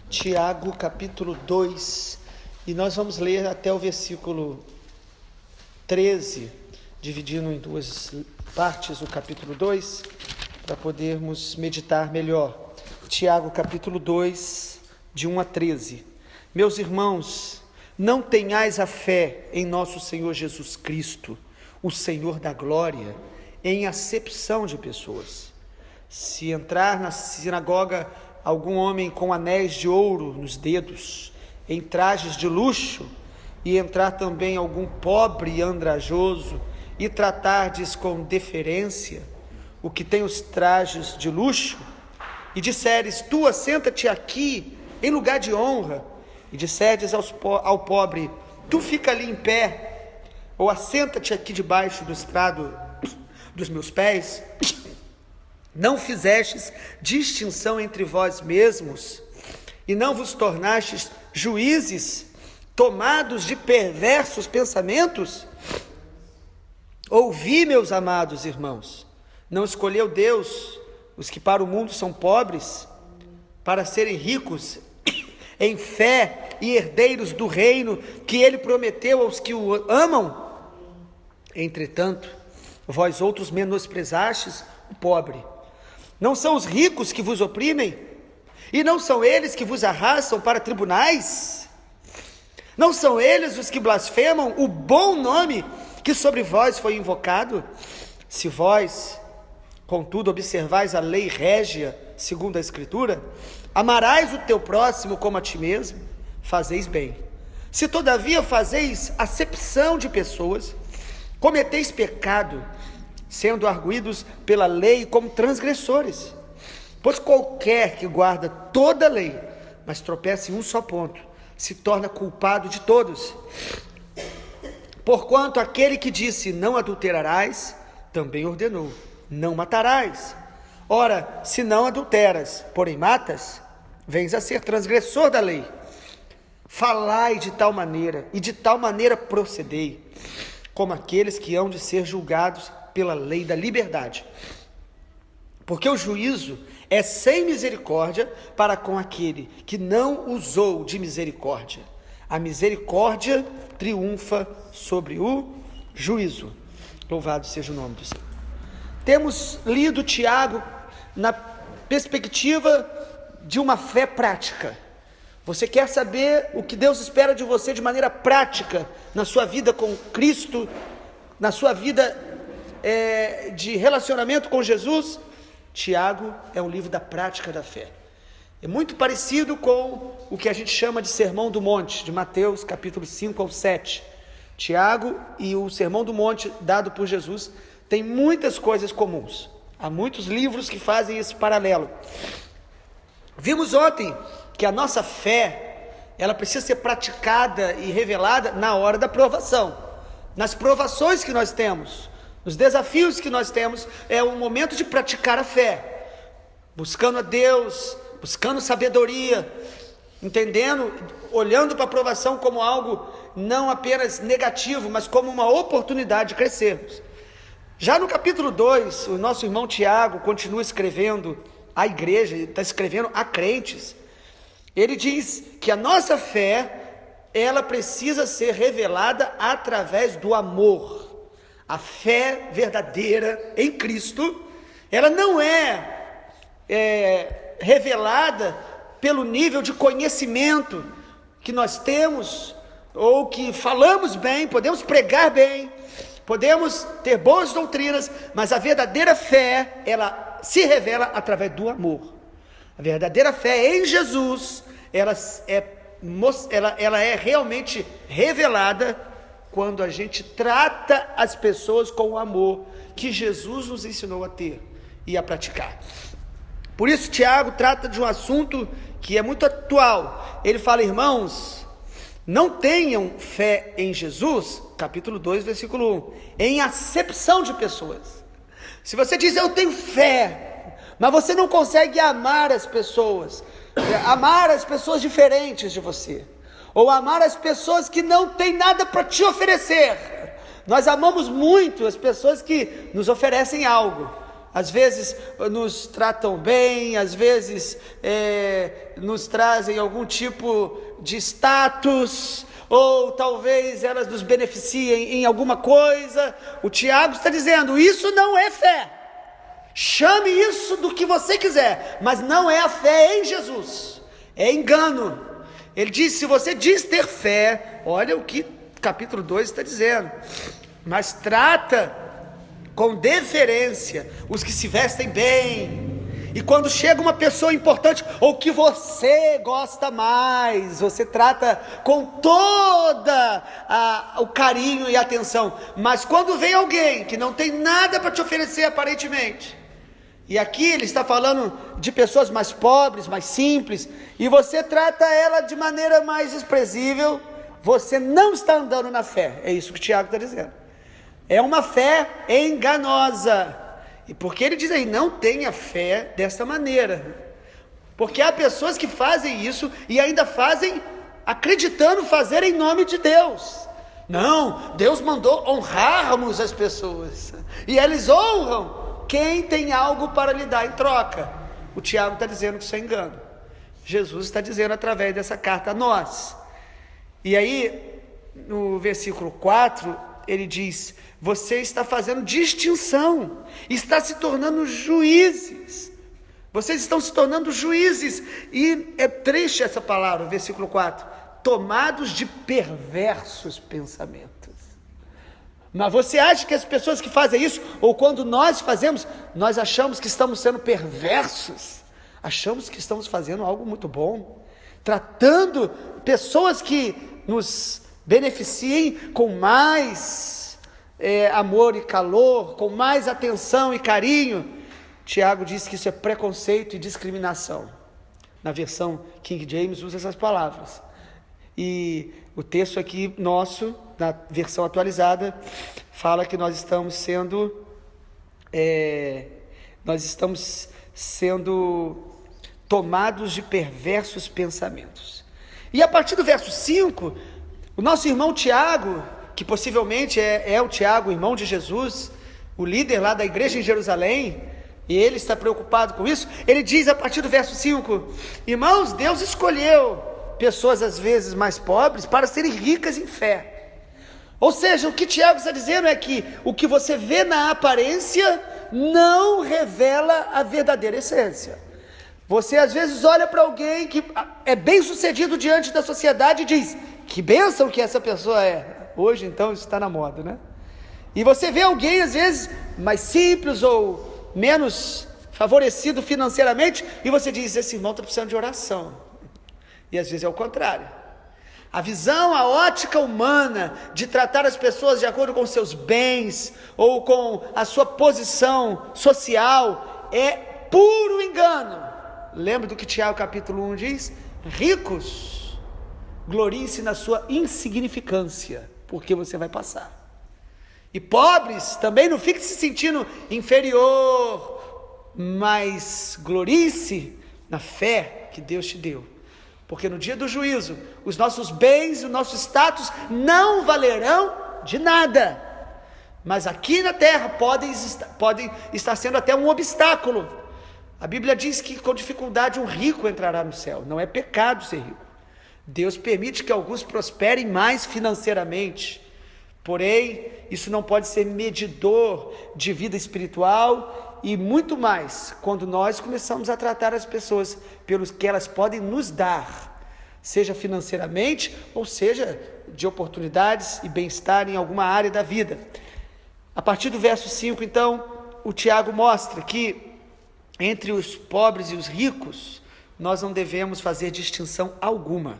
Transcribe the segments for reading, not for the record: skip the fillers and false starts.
Tiago, capítulo 2, e nós vamos ler até o versículo 13, dividindo em duas partes o capítulo 2, para podermos meditar melhor. Tiago, capítulo 2, de 1 a 13. Meus irmãos, não tenhais a fé em nosso Senhor Jesus Cristo, o Senhor da glória, em acepção de pessoas. Se entrar na sinagoga algum homem com anéis de ouro nos dedos, em trajes de luxo, e entrar também algum pobre e andrajoso, e tratardes com deferência o que tem os trajes de luxo, e disseres, tu assenta-te aqui em lugar de honra, e disserdes ao pobre, tu fica ali em pé, ou assenta-te aqui debaixo do estrado dos meus pés, não fizestes distinção entre vós mesmos, e não vos tornastes juízes, tomados de perversos pensamentos? Ouvi, meus amados irmãos, não escolheu Deus os que para o mundo são pobres, para serem ricos em fé e herdeiros do reino que ele prometeu aos que o amam? Entretanto, vós outros menosprezastes o pobre. Não são os ricos que vos oprimem? E não são eles que vos arrastam para tribunais? Não são eles os que blasfemam o bom nome que sobre vós foi invocado? Se vós, contudo, observais a lei régia, segundo a Escritura, amarás o teu próximo como a ti mesmo, fazeis bem. Se todavia fazeis acepção de pessoas, cometeis pecado, sendo arguidos pela lei como transgressores. Pois qualquer que guarda toda a lei, mas tropeça em um só ponto, se torna culpado de todos. Porquanto aquele que disse, não adulterarás, também ordenou, não matarás. Ora, se não adulteras, porém matas, vens a ser transgressor da lei. Falai de tal maneira, e de tal maneira procedei, como aqueles que hão de ser julgados pela lei da liberdade. Porque o juízo é sem misericórdia para com aquele que não usou de misericórdia. A misericórdia triunfa sobre o juízo. Louvado seja o nome do Senhor. Temos lido Tiago na perspectiva de uma fé prática. Você quer saber o que Deus espera de você de maneira prática na sua vida com Cristo, na sua vida de relacionamento com Jesus? Tiago é um livro da prática da fé. É muito parecido com o que a gente chama de Sermão do Monte, de Mateus capítulo 5 ao 7. Tiago e o Sermão do Monte dado por Jesus tem muitas coisas comuns. Há muitos livros que fazem esse paralelo. Vimos ontem que a nossa fé, ela precisa ser praticada e revelada na hora da provação. Nas provações que nós temos, os desafios que nós temos, é o momento de praticar a fé, buscando a Deus, buscando sabedoria, entendendo, olhando para a provação como algo não apenas negativo, mas como uma oportunidade de crescermos. Já no capítulo 2, o nosso irmão Tiago continua escrevendo à igreja, está escrevendo a crentes. Ele diz que a nossa fé, ela precisa ser revelada através do amor. A fé verdadeira em Cristo, ela não é revelada pelo nível de conhecimento que nós temos, ou que falamos bem, podemos pregar bem, podemos ter boas doutrinas, mas a verdadeira fé, ela se revela através do amor. A verdadeira fé em Jesus, ela é realmente revelada quando a gente trata as pessoas com o amor que Jesus nos ensinou a ter e a praticar. Por isso Tiago trata de um assunto que é muito atual. Ele fala, irmãos, não tenham fé em Jesus, capítulo 2, versículo 1, em acepção de pessoas. Se você diz, eu tenho fé, mas você não consegue amar as pessoas diferentes de você, ou amar as pessoas que não têm nada para te oferecer. Nós amamos muito as pessoas que nos oferecem algo, às vezes nos tratam bem, às vezes nos trazem algum tipo de status, ou talvez elas nos beneficiem em alguma coisa. O Tiago está dizendo, isso não é fé. Chame isso do que você quiser, mas não é a fé em Jesus, é engano. Ele diz, se você diz ter fé, olha o que capítulo 2 está dizendo, mas trata com deferência os que se vestem bem, e quando chega uma pessoa importante, ou que você gosta mais, você trata com toda o carinho e atenção, mas quando vem alguém que não tem nada para te oferecer aparentemente, e aqui ele está falando de pessoas mais pobres, mais simples, e você trata ela de maneira mais desprezível, você não está andando na fé. É isso que o Tiago está dizendo. É uma fé enganosa. E porque ele diz aí, não tenha fé dessa maneira. Porque há pessoas que fazem isso e ainda fazem acreditando fazer em nome de Deus. Não, Deus mandou honrarmos as pessoas. E eles honram quem tem algo para lhe dar em troca. O Tiago está dizendo que isso é engano. Jesus está dizendo através dessa carta a nós. E aí, no versículo 4, ele diz, você está fazendo distinção, está se tornando juízes. Vocês estão se tornando juízes. E é triste essa palavra, versículo 4, tomados de perversos pensamentos. Mas você acha que as pessoas que fazem isso, ou quando nós fazemos, nós achamos que estamos sendo perversos? Achamos que estamos fazendo algo muito bom, tratando pessoas que nos beneficiem com mais amor e calor, com mais atenção e carinho. Tiago diz que isso é preconceito e discriminação. Na versão King James usa essas palavras. E o texto aqui nosso, na versão atualizada, fala que nós estamos sendo tomados de perversos pensamentos. E a partir do verso 5, o nosso irmão Tiago, que possivelmente é o Tiago, irmão de Jesus, o líder lá da igreja em Jerusalém, e ele está preocupado com isso, ele diz a partir do verso 5, irmãos, Deus escolheu pessoas às vezes mais pobres para serem ricas em fé. Ou seja, o que Tiago está dizendo é que o que você vê na aparência não revela a verdadeira essência. Você às vezes olha para alguém que é bem sucedido diante da sociedade e diz, que bênção que essa pessoa é. Hoje então isso está na moda, né? E você vê alguém às vezes mais simples ou menos favorecido financeiramente e você diz, esse irmão está precisando de oração. E às vezes é o contrário. A visão, a ótica humana de tratar as pessoas de acordo com seus bens ou com a sua posição social é puro engano. Lembra do que Tiago capítulo 1 diz? Ricos, gloriem-se na sua insignificância, porque você vai passar. E pobres, também não fique se sentindo inferior, mas gloriem-se na fé que Deus te deu. Porque no dia do juízo, os nossos bens, o nosso status não valerão de nada. Mas aqui na terra podem estar sendo até um obstáculo. A Bíblia diz que com dificuldade um rico entrará no céu. Não é pecado ser rico. Deus permite que alguns prosperem mais financeiramente. Porém, isso não pode ser medidor de vida espiritual e muito mais quando nós começamos a tratar as pessoas pelos que elas podem nos dar, seja financeiramente ou seja de oportunidades e bem-estar em alguma área da vida. A partir do verso 5, então, o Tiago mostra que entre os pobres e os ricos, nós não devemos fazer distinção alguma.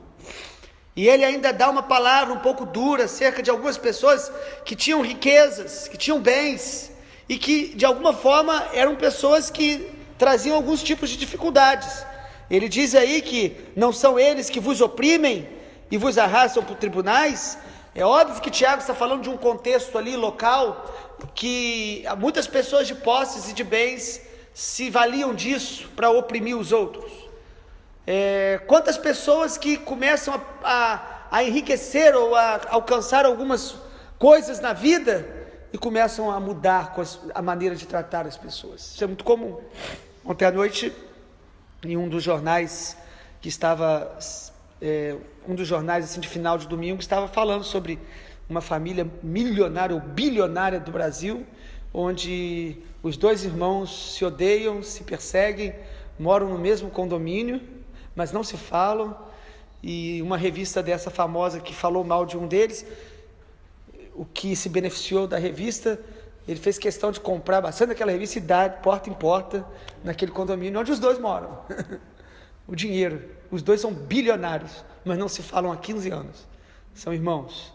E ele ainda dá uma palavra um pouco dura acerca de algumas pessoas que tinham riquezas, que tinham bens, e que de alguma forma eram pessoas que traziam alguns tipos de dificuldades. Ele diz aí que não são eles que vos oprimem e vos arrastam por tribunais. É óbvio que Tiago está falando de um contexto ali local, que muitas pessoas de posses e de bens se valiam disso para oprimir os outros. Quantas pessoas que começam a enriquecer ou a alcançar algumas coisas na vida e começam a mudar a maneira de tratar as pessoas. Isso é muito comum. Ontem à noite, em um dos jornais que estava, um dos jornais assim, de final de domingo, estava falando sobre uma família milionária ou bilionária do Brasil, onde os dois irmãos se odeiam, se perseguem, moram no mesmo condomínio, mas não se falam, e uma revista dessa famosa que falou mal de um deles, o que se beneficiou da revista, ele fez questão de comprar bastante daquela revista e dar de porta em porta naquele condomínio onde os dois moram. O dinheiro, os dois são bilionários, mas não se falam há 15 anos, são irmãos.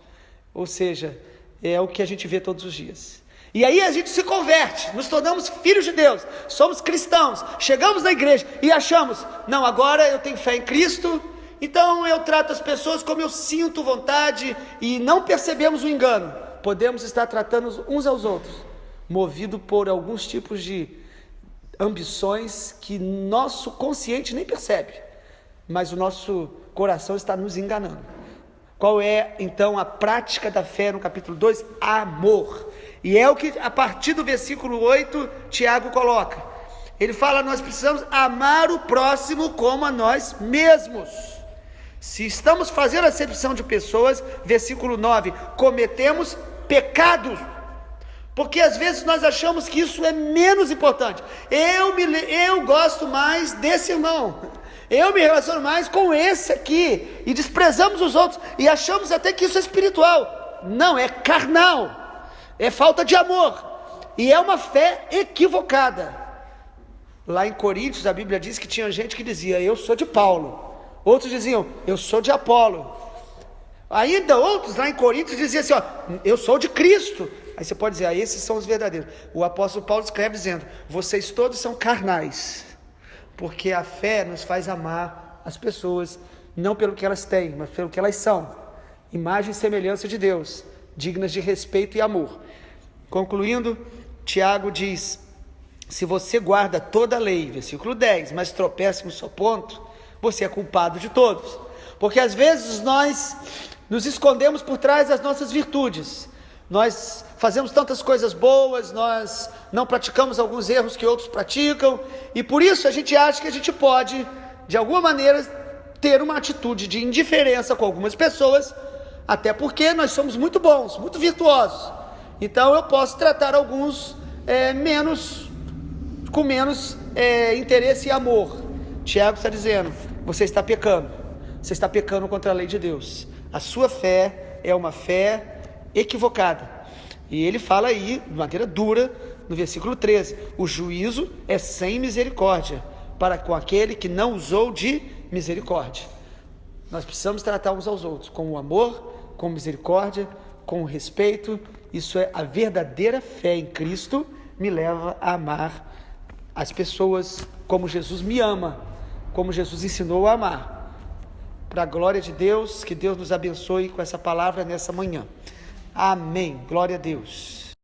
Ou seja, é o que a gente vê todos os dias. E aí a gente se converte, nos tornamos filhos de Deus, somos cristãos, chegamos na igreja e achamos, não, agora eu tenho fé em Cristo, então eu trato as pessoas como eu sinto vontade, e não percebemos o engano. Podemos estar tratando uns aos outros, movido por alguns tipos de ambições que nosso consciente nem percebe, mas o nosso coração está nos enganando. Qual é então a prática da fé no capítulo 2? Amor. E é o que a partir do versículo 8 Tiago coloca. Ele fala: nós precisamos amar o próximo como a nós mesmos. Se estamos fazendo acepção de pessoas, versículo 9, cometemos pecados, porque às vezes nós achamos que isso é menos importante. Eu gosto mais desse irmão, eu me relaciono mais com esse aqui, e desprezamos os outros, e achamos até que isso é espiritual. Não, é carnal, é falta de amor, e é uma fé equivocada. Lá em Coríntios, a Bíblia diz que tinha gente que dizia: eu sou de Paulo. Outros diziam: eu sou de Apolo. Ainda outros lá em Coríntios diziam assim: ó, eu sou de Cristo. Aí você pode dizer: esses são os verdadeiros. O apóstolo Paulo escreve dizendo: vocês todos são carnais, porque a fé nos faz amar as pessoas, não pelo que elas têm, mas pelo que elas são, imagem e semelhança de Deus, dignas de respeito e amor. Concluindo, Tiago diz: se você guarda toda a lei, versículo 10, mas tropeça em um só ponto, você é culpado de todos. Porque às vezes nós nos escondemos por trás das nossas virtudes, nós fazemos tantas coisas boas, nós não praticamos alguns erros que outros praticam, e por isso a gente acha que a gente pode, de alguma maneira, ter uma atitude de indiferença com algumas pessoas, até porque nós somos muito bons, muito virtuosos. Então eu posso tratar alguns com menos interesse e amor. Tiago está dizendo: você está pecando contra a lei de Deus. A sua fé é uma fé equivocada. E ele fala aí, de maneira dura, no versículo 13: o juízo é sem misericórdia para com aquele que não usou de misericórdia. Nós precisamos tratar uns aos outros com o amor, com misericórdia, com respeito. Isso é a verdadeira fé em Cristo, me leva a amar as pessoas como Jesus me ama, como Jesus ensinou a amar. Para a glória de Deus, que Deus nos abençoe com essa palavra nessa manhã. Amém. Glória a Deus.